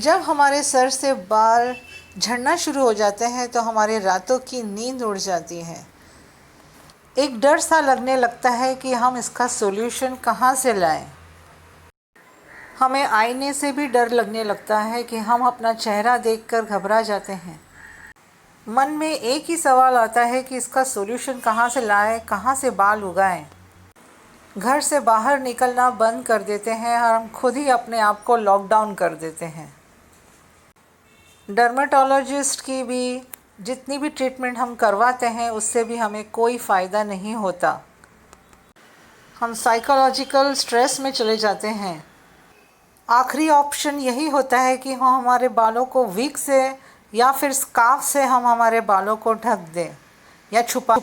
जब हमारे सर से बाल झड़ना शुरू हो जाते हैं तो हमारे रातों की नींद उड़ जाती है। एक डर सा लगने लगता है कि हम इसका सॉल्यूशन कहाँ से लाएं। हमें आईने से भी डर लगने लगता है कि हम अपना चेहरा देखकर घबरा जाते हैं। मन में एक ही सवाल आता है कि इसका सॉल्यूशन कहाँ से लाएं, कहाँ से बाल उगाएं। घर से बाहर निकलना बंद कर देते हैं और हम खुद ही अपने आप को लॉकडाउन कर देते हैं। डर्मेटोलॉजिस्ट की भी जितनी भी ट्रीटमेंट हम करवाते हैं उससे भी हमें कोई फ़ायदा नहीं होता। हम साइकोलॉजिकल स्ट्रेस में चले जाते हैं। आखिरी ऑप्शन यही होता है कि हम हमारे बालों को विग से या फिर स्कार्फ से हम हमारे बालों को ढक दें या छुपा।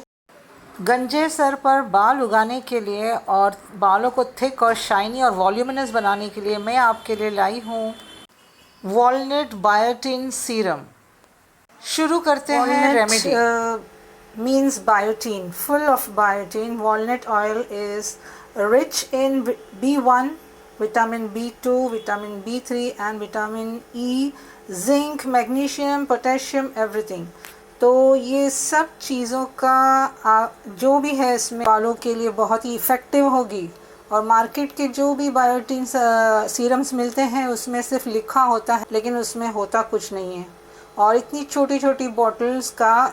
गंजे सर पर बाल उगाने के लिए और बालों को थिक और शाइनी और वॉल्यूमिनस बनाने के लिए मैं आपके लिए लाई हूँ वॉलनट बायोटिन सीरम। शुरू करते हैं remedy. Means biotin, full of biotin. Walnut oil is rich in B1, vitamin B2, vitamin B3 and vitamin E, zinc, magnesium, potassium, everything. तो ये सब चीज़ों का जो भी है इसमें बालों के लिए बहुत ही इफ़ेक्टिव होगी। और मार्केट के जो भी बायोटिन सीरम्स मिलते हैं उसमें सिर्फ लिखा होता है लेकिन उसमें होता कुछ नहीं है। और इतनी छोटी छोटी बॉटल्स का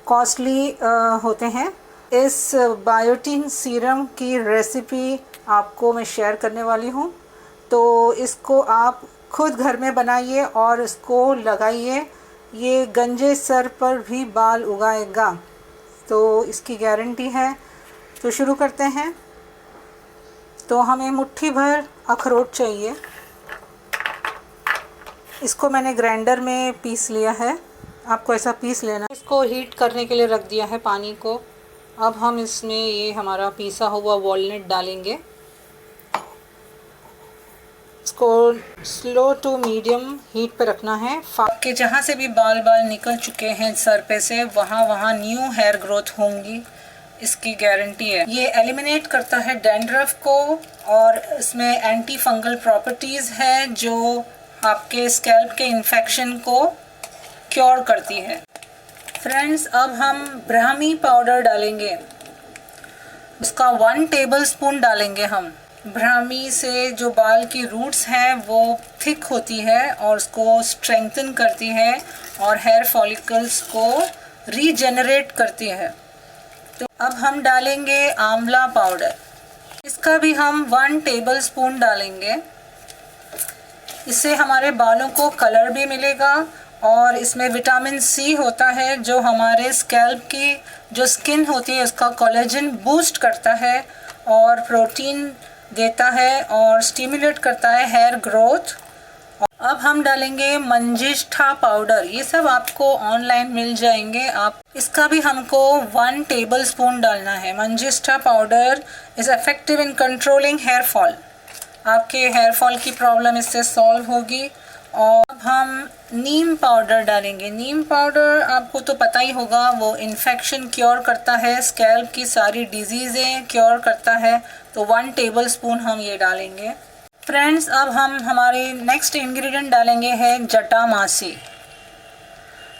कॉस्टली होते हैं। इस बायोटिन सीरम की रेसिपी आपको मैं शेयर करने वाली हूँ। तो इसको आप खुद घर में बनाइए और इसको लगाइए। ये गंजे सर पर भी बाल उगाएगा, तो इसकी गारंटी है। तो शुरू करते हैं। तो हमें मुट्ठी भर अखरोट चाहिए। इसको मैंने ग्राइंडर में पीस लिया है, आपको ऐसा पीस लेना है। इसको हीट करने के लिए रख दिया है पानी को। अब हम इसमें ये हमारा पीसा हुआ वॉलनट डालेंगे। इसको स्लो टू मीडियम हीट पे रखना है। आपके जहाँ से भी बाल निकल चुके हैं सर पे से वहाँ न्यू हेयर ग्रोथ होंगी, इसकी गारंटी है। ये एलिमिनेट करता है डैंड्रफ को और इसमें एंटी फंगल प्रॉपर्टीज़ है जो आपके स्कैल्प के इन्फेक्शन को क्योर करती है। फ्रेंड्स, अब हम ब्राह्मी पाउडर डालेंगे। इसका 1 टेबलस्पून डालेंगे हम। ब्राह्मी से जो बाल की रूट्स हैं वो थिक होती है और उसको स्ट्रेंथन करती है और हेयर फॉलिकल्स को रीजेनरेट करती है। तो अब हम डालेंगे आंवला पाउडर। इसका भी हम 1 टेबलस्पून डालेंगे। इससे हमारे बालों को कलर भी मिलेगा और इसमें विटामिन C होता है जो हमारे स्कैल्प की जो स्किन होती है उसका कोलेजन बूस्ट करता है और प्रोटीन देता है और स्टिमुलेट करता है हेयर ग्रोथ। अब हम डालेंगे मंजिष्ठा पाउडर। ये सब आपको ऑनलाइन मिल जाएंगे। आप इसका भी हमको 1 टेबलस्पून डालना है। Manjistha powder is effective in controlling hair fall. आपके हेयर फॉल की प्रॉब्लम इससे सॉल्व होगी। और अब हम नीम पाउडर डालेंगे। नीम पाउडर आपको तो पता ही होगा, वो इन्फेक्शन क्योर करता है, स्कैल्प की सारी डिजीज़ें क्योर करता है। तो 1 टेबलस्पून हम ये डालेंगे। फ्रेंड्स, अब हम हमारे नेक्स्ट इंग्रेडिएंट डालेंगे है जटामासी।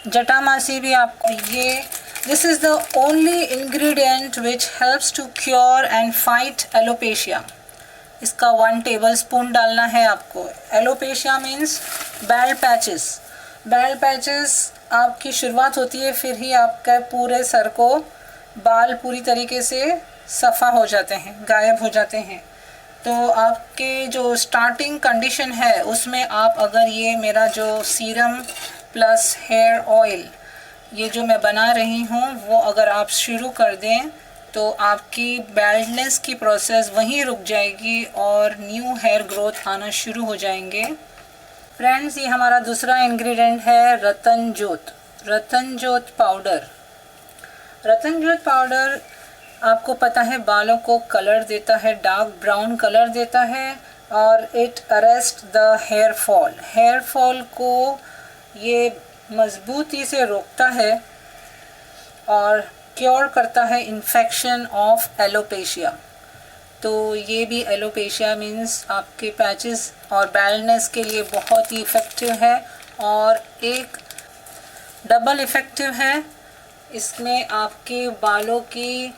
जटामासी भी आपको this is the only ingredient which helps to cure and fight alopecia. इसका 1 टेबलस्पून डालना है आपको। Alopecia means bald patches. Bald patches आपकी शुरुआत होती है, फिर ही आपका पूरे सर को बाल पूरी तरीके से सफ़ा हो जाते हैं, गायब हो जाते हैं। तो आपके जो स्टार्टिंग कंडीशन है उसमें आप अगर ये मेरा जो सीरम प्लस हेयर ऑयल ये जो मैं बना रही हूँ वो अगर आप शुरू कर दें तो आपकी बैल्डनेस की प्रोसेस वहीं रुक जाएगी और न्यू हेयर ग्रोथ आना शुरू हो जाएंगे। फ्रेंड्स, ये हमारा दूसरा इंग्रेडिएंट है रतन ज्योत। रतन ज्योत पाउडर। रतन ज्योत पाउडर आपको पता है बालों को कलर देता है, डार्क ब्राउन कलर देता है और it arrest the hair fall. Hair fall को ये मजबूती से रोकता है और क्योर करता है इन्फेक्शन ऑफ एलोपेशिया। तो ये भी एलोपेशिया मीन्स आपके पैचेस और बैल्डनेस के लिए बहुत ही इफ़ेक्टिव है और एक डबल इफ़ेक्टिव है। इसमें आपके बालों की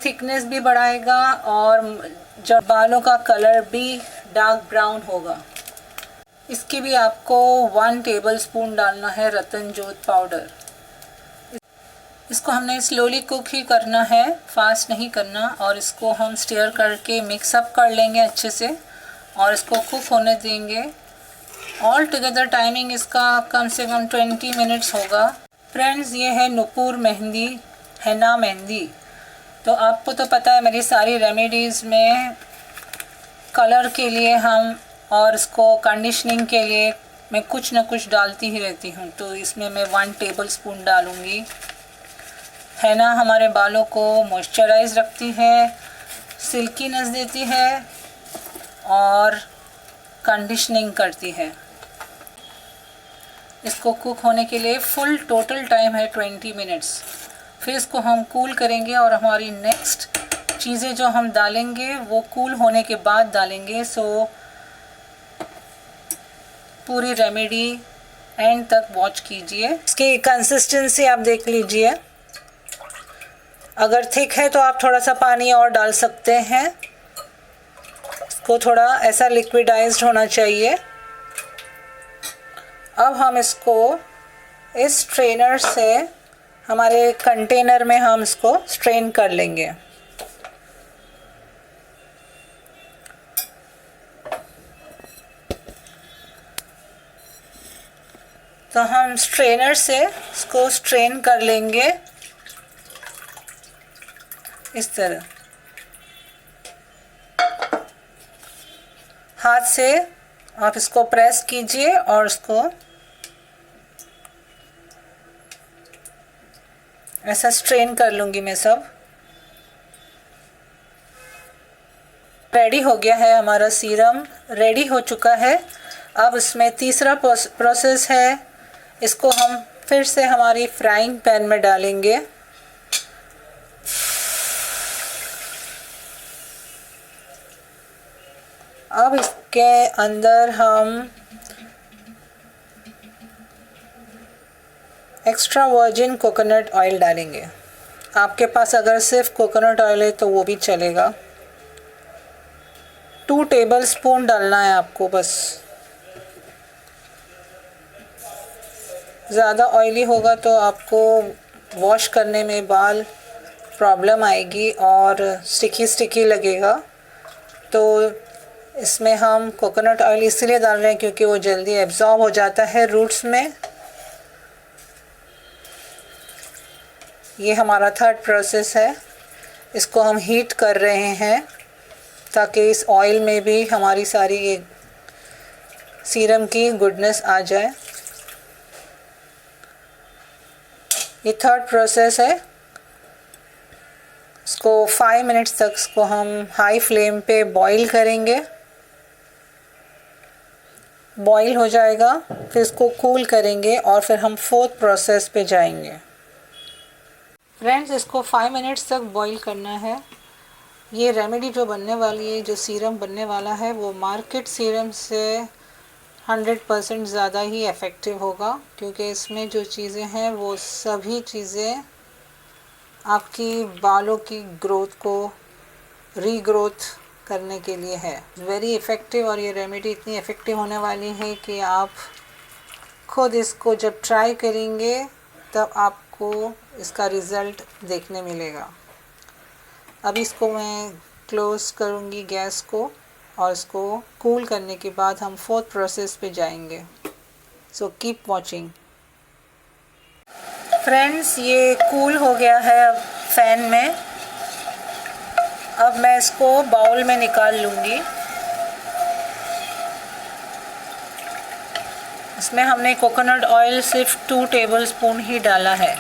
थिकनेस भी बढ़ाएगा और जब बालों का कलर भी डार्क ब्राउन होगा। इसकी भी आपको 1 टेबलस्पून डालना है रतनजोत पाउडर। इसको हमने स्लोली कुक ही करना है, फास्ट नहीं करना, और इसको हम स्टीयर करके मिक्सअप कर लेंगे अच्छे से और इसको कुक होने देंगे। ऑल टुगेदर टाइमिंग इसका कम से कम 20 मिनट्स होगा। फ्रेंड्स, ये है नुपुर मेहंदी, हैना मेहंदी। तो आपको तो पता है मेरी सारी रेमेडीज़ में कलर के लिए हम और इसको कंडीशनिंग के लिए मैं कुछ ना कुछ डालती ही रहती हूँ। तो इसमें मैं 1 टेबलस्पून डालूँगी। हैना हमारे बालों को मॉइस्चराइज रखती है, सिल्कीनेस देती है और कंडीशनिंग करती है। इसको कुक होने के लिए फुल टोटल टाइम है 20 मिनट्स। फिर इसको हम कूल करेंगे और हमारी नेक्स्ट चीज़ें जो हम डालेंगे वो कूल होने के बाद डालेंगे। सो पूरी रेमेडी एंड तक वॉच कीजिए। इसकी कंसिस्टेंसी आप देख लीजिए, अगर थिक है तो आप थोड़ा सा पानी और डाल सकते हैं। इसको थोड़ा ऐसा लिक्विडाइज्ड होना चाहिए। अब हम इसको इस स्ट्रेनर से हमारे कंटेनर में हम इसको स्ट्रेन कर लेंगे। तो हम स्ट्रेनर से इसको स्ट्रेन कर लेंगे इस तरह। हाथ से आप इसको प्रेस कीजिए और इसको ऐसा स्ट्रेन कर लूँगी मैं सब। रेडी हो गया है हमारा सीरम, रेडी हो चुका है। अब इसमें तीसरा प्रोसेस है, इसको हम फिर से हमारी फ्राइंग पैन में डालेंगे। अब इसके अंदर हम एक्स्ट्रा वर्जिन कोकोनट ऑयल डालेंगे। आपके पास अगर सिर्फ कोकोनट ऑयल है तो वो भी चलेगा। 2 टेबलस्पून डालना है आपको बस। ज़्यादा ऑयली होगा तो आपको वॉश करने में बाल प्रॉब्लम आएगी और स्टिकी लगेगा। तो इसमें हम कोकोनट ऑयल इसलिए डाल रहे हैं क्योंकि वो जल्दी एब्जॉर्ब हो जाता है रूट्स में। ये हमारा थर्ड प्रोसेस है। इसको हम हीट कर रहे हैं ताकि इस ऑयल में भी हमारी सारी ये सीरम की गुडनेस आ जाए। ये थर्ड प्रोसेस है। इसको 5 मिनट्स तक इसको हम हाई फ्लेम पे बॉईल करेंगे। बॉईल हो जाएगा, फिर इसको कूल करेंगे और फिर हम 4th प्रोसेस पे जाएंगे। फ्रेंड्स, इसको 5 मिनट्स तक बॉईल करना है। ये रेमेडी जो बनने वाली है, जो सीरम बनने वाला है, वो मार्केट सीरम से 100% ज़्यादा ही इफ़ेक्टिव होगा क्योंकि इसमें जो चीज़ें हैं वो सभी चीज़ें आपकी बालों की ग्रोथ को रीग्रोथ करने के लिए है। वेरी इफ़ेक्टिव, और ये रेमेडी इतनी इफ़ेक्टिव होने वाली है कि आप खुद इसको जब ट्राई करेंगे तब आपको इसका रिज़ल्ट देखने मिलेगा। अब इसको मैं क्लोज़ करूँगी गैस को और इसको कूल करने के बाद हम 4th प्रोसेस पे जाएंगे। So keep watching. फ्रेंड्स, ये कूल हो गया है अब फ़ैन में। अब मैं इसको बाउल में निकाल लूँगी। इसमें हमने कोकोनट ऑयल सिर्फ 2 टेबलस्पून ही डाला है।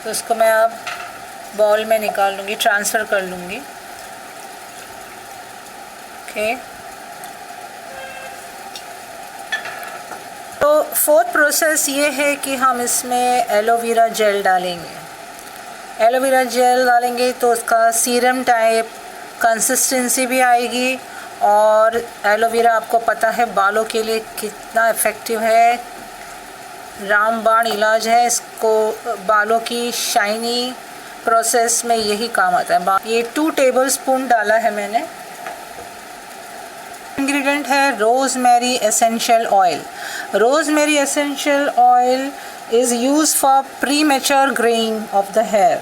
तो इसको मैं अब बाउल में निकाल लूँगी, ट्रांसफ़र कर लूँगी। ओके। तो 4th प्रोसेस ये है कि हम इसमें एलोवेरा जेल डालेंगे। एलोवेरा जेल डालेंगे तो उसका सीरम टाइप कंसिस्टेंसी भी आएगी। और एलोवेरा आपको पता है बालों के लिए कितना इफ़ेक्टिव है, रामबाण इलाज है। इसको बालों की शाइनी प्रोसेस में यही काम आता है। ये 2 टेबलस्पून डाला है मैंने। इंग्रेडिएंट है rosemary essential oil. Rosemary essential oil is use for premature greying of the hair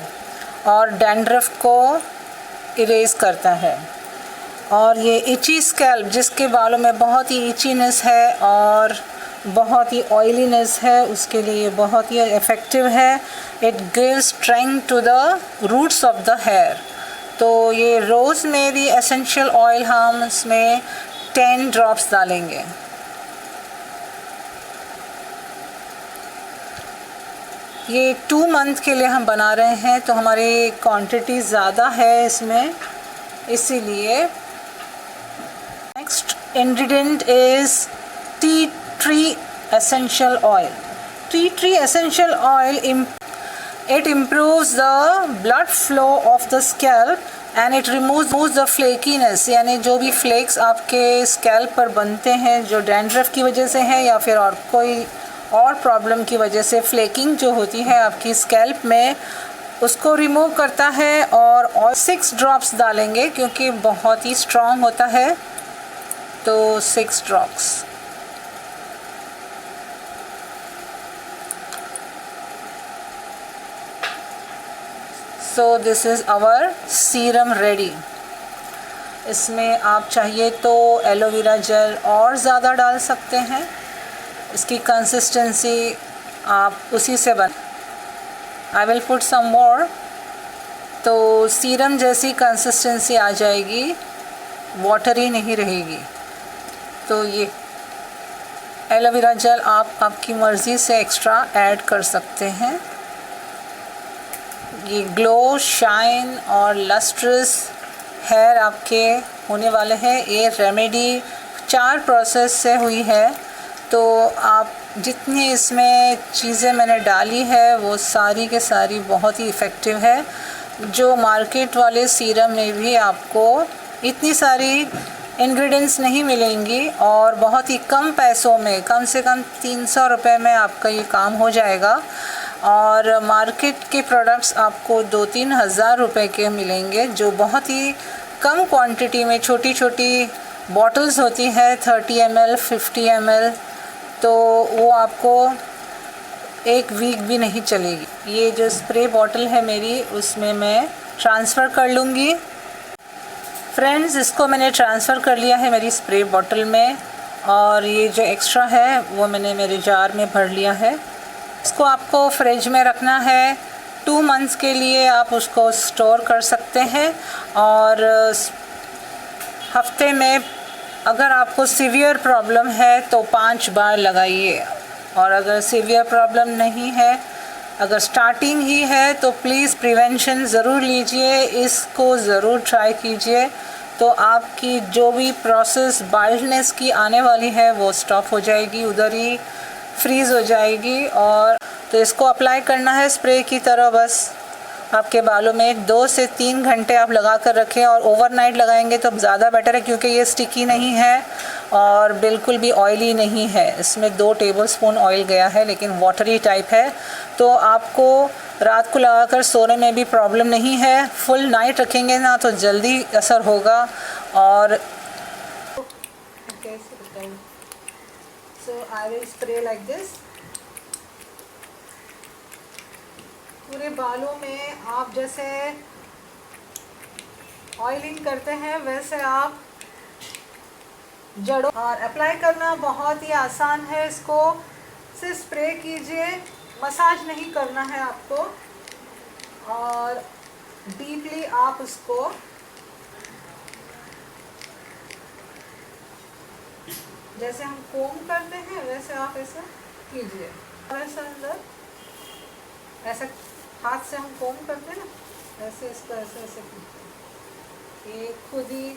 और डैंड्रफ को इरेज करता है। और ये इची स्कैल्प, जिसके बालों में बहुत ही इचीनेस है और बहुत ही ऑयलीनेस है, उसके लिए ये बहुत ही इफ़ेक्टिव है। It gives strength to the roots of the hair. तो ये रोज़मेरी एसेंशियल ऑयल हम इसमें 10 ड्रॉप्स डालेंगे। ये 2 मंथ के लिए हम बना रहे हैं, तो हमारी क्वांटिटी ज़्यादा है इसमें, इसीलिए। Next ingredient is tea tree essential oil. Tea tree essential oil it improves the blood flow of the scalp and it removes the flakiness, यानी जो भी फ्लेक्स आपके स्कैल्प पर बनते हैं जो डैंड्रफ की वजह से है या फिर और कोई और प्रॉब्लम की वजह से फ्लेकिंग जो होती है आपकी स्कैल्प में, उसको रिमूव करता है। और 6 ड्रॉप्स डालेंगे क्योंकि बहुत ही स्ट्रॉन्ग होता है, तो 6 drops. So this is our serum ready. इसमें आप चाहिए तो एलोवेरा जेल और ज़्यादा डाल सकते हैं, इसकी कंसिस्टेंसी आप उसी से आई विल पुट सम मोर, तो सीरम जैसी कंसिस्टेंसी आ जाएगी, वाटरी नहीं रहेगी। तो ये एलोवेरा जेल आप आपकी मर्ज़ी से एक्स्ट्रा ऐड कर सकते हैं। ये ग्लो, शाइन और लस्ट्रस हेयर आपके होने वाले हैं। ये रेमेडी 4 प्रोसेस से हुई है, तो आप जितनी इसमें चीज़ें मैंने डाली है वो सारी के सारी बहुत ही इफ़ेक्टिव है। जो मार्केट वाले सीरम में भी आपको इतनी सारी इंग्रेडिएंट्स नहीं मिलेंगी और बहुत ही कम पैसों में, कम से कम 300 रुपये में आपका ये काम हो जाएगा। और मार्केट के प्रोडक्ट्स आपको 2-3 हज़ार रुपये के मिलेंगे, जो बहुत ही कम क्वांटिटी में छोटी छोटी बॉटल्स होती है 30 ml 50 ml, तो वो आपको 1 वीक भी नहीं चलेगी। ये जो स्प्रे बॉटल है मेरी, उसमें मैं ट्रांसफ़र कर लूँगी। फ्रेंड्स, इसको मैंने ट्रांसफ़र कर लिया है मेरी स्प्रे बॉटल में, और ये जो एक्स्ट्रा है वो मैंने मेरे जार में भर लिया है। इसको आपको फ्रिज में रखना है 2 मंथ्स के लिए, आप उसको स्टोर कर सकते हैं। और हफ्ते में अगर आपको सीवियर प्रॉब्लम है तो 5 बार लगाइए, और अगर सीवियर प्रॉब्लम नहीं है, अगर स्टार्टिंग ही है, तो प्लीज़ प्रिवेंशन ज़रूर लीजिए, इसको ज़रूर ट्राई कीजिए। तो आपकी जो भी प्रोसेस बाल्डनेस की आने वाली है वो स्टॉप हो जाएगी, उधर ही फ्रीज़ हो जाएगी। और तो इसको अप्लाई करना है स्प्रे की तरह, बस आपके बालों में 2 से 3 घंटे आप लगा कर रखें, और ओवरनाइट लगाएंगे तो ज़्यादा बेटर है, क्योंकि ये स्टिकी नहीं है और बिल्कुल भी ऑयली नहीं है। इसमें 2 टेबलस्पून ऑयल गया है, लेकिन वाटरी टाइप है, तो आपको रात को लगाकर सोने में भी प्रॉब्लम नहीं है। फुल नाइट रखेंगे ना तो जल्दी असर होगा। और so I will spray like this पूरे बालों में। आप जैसे ऑयलिंग करते हैं वैसे आप जड़ों, और अप्लाई करना बहुत ही आसान है। इसको से स्प्रे कीजिए, मसाज नहीं करना है आपको, और डीपली आप उसको जैसे हम कोम करते हैं वैसे आप ऐसा कीजिए, ऐसा अंदर ऐसा हाथ से हम कोम करते हैं ना, ऐसे इसको ऐसे ऐसे कीजिए। ये खुद ही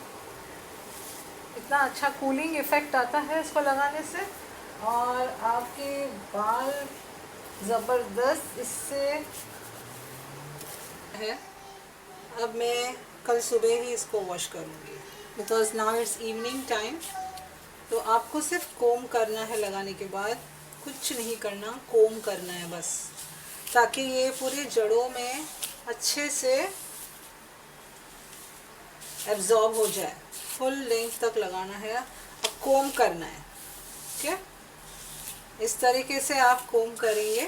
इतना अच्छा कूलिंग इफ़ेक्ट आता है इसको लगाने से, और आपके बाल ज़बरदस्त इससे है। अब मैं कल सुबह ही इसको वॉश करूँगी because now it's evening time. तो आपको सिर्फ कोम करना है, लगाने के बाद कुछ नहीं करना, कोम करना है बस, ताकि ये पूरी जड़ों में अच्छे से एब्जॉर्ब हो जाए। फुल लेंथ तक लगाना है, अब कोम करना है। ठीक है, इस तरीके से आप कोम करेंगे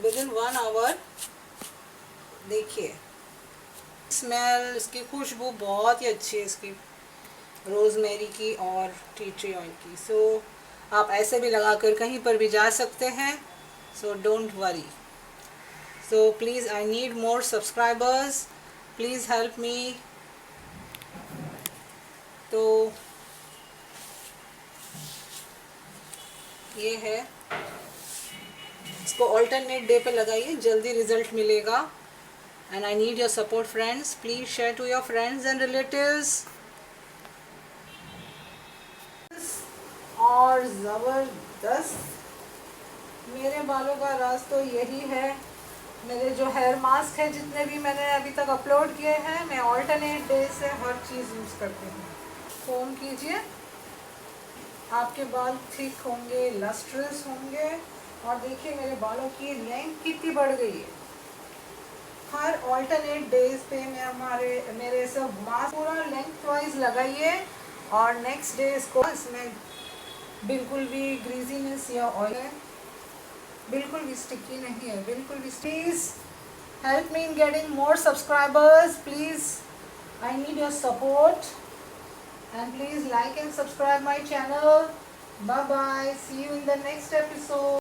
विद इन 1 आवर। देखिए स्मेल, इसकी खुशबू बहुत ही अच्छी है इसकी, रोज़मेरी की और टी ट्री ऑयल की। सो आप ऐसे भी लगाकर कहीं पर भी जा सकते हैं, so don't worry. So please I need more subscribers, please help me. तो ये है, इसको ऑल्टरनेट डे पे लगाइए, जल्दी रिजल्ट मिलेगा। And I need your support friends, please share to your friends and relatives. और ज़बरदस्त मेरे बालों का राज तो यही है। मेरे जो हेयर मास्क है जितने भी मैंने अभी तक अपलोड किए हैं, मैं ऑल्टरनेट डे से हर चीज़ यूज़ करती हूँ। कोम कीजिए, आपके बाल ठीक होंगे, लस्ट्रस होंगे। और देखिए मेरे बालों की लेंथ कितनी बढ़ गई है। हर ऑल्टरनेट डेज पे मेरे सब मास्क पूरा लेंथ वाइज लगाइए, और नेक्स्ट डे इसको, इसमें बिल्कुल भी ग्रीजीनेस या ऑयल है, बिल्कुल भी स्टिकी नहीं है, बिल्कुल भी। Please help me in getting more subscribers, please I need your support, and please like and subscribe my channel. Bye bye, see you in the next episode.